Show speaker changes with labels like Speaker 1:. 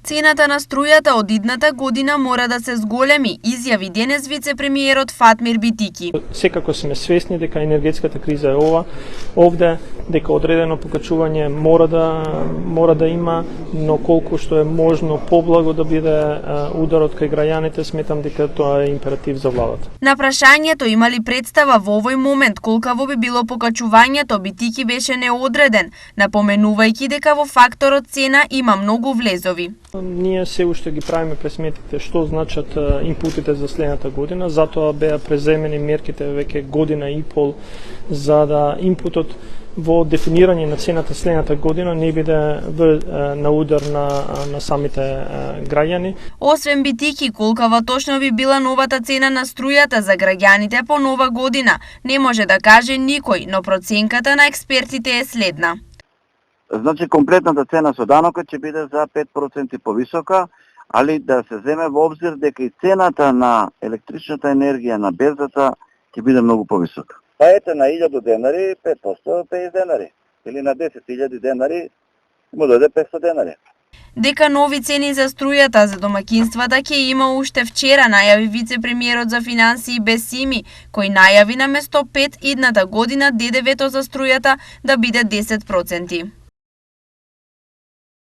Speaker 1: Цената на струјата од идната година мора да се зголеми, изјави денес вице-премиерот Фатмир Битики.
Speaker 2: Секако сме свесни дека енергетската криза е овде, дека одредено покачување мора да има, но колку што е можно поблаго да биде ударот кај граѓаните, сметам дека тоа е императив за владата.
Speaker 1: На прашањето има ли представа во овој момент колкаво би било покачувањето, Битики беше неодреден, напоменувајќи дека во факторот цена има многу влезови.
Speaker 2: Ние се уште ги правиме пресметките што значат инпутите за следната година, затоа беа преземени мерките веќе година и пол за да инпутот во дефинирање на цената следната година не биде на удар на самите граѓани.
Speaker 1: Освен Битики, колкава точно би била новата цена на струјата за граѓаните по нова година, не може да каже никој, но проценката на експертите е следна.
Speaker 3: Значи, комплетната цена со данокот ќе биде за 5% повисока, али да се земе во обзир дека и цената на електричната енергија на берзата ќе биде многу повисока. Па ете на 1000 денари 5% 50 денари, или на 10.000 денари му дојде 500 денари.
Speaker 1: Дека нови цени за струјата за домакинствата ќе има уште вчера, најави вице-премиерот за финансии Бесими, кој најави на место 5 идната година ДДВ-то за струјата да биде 10%.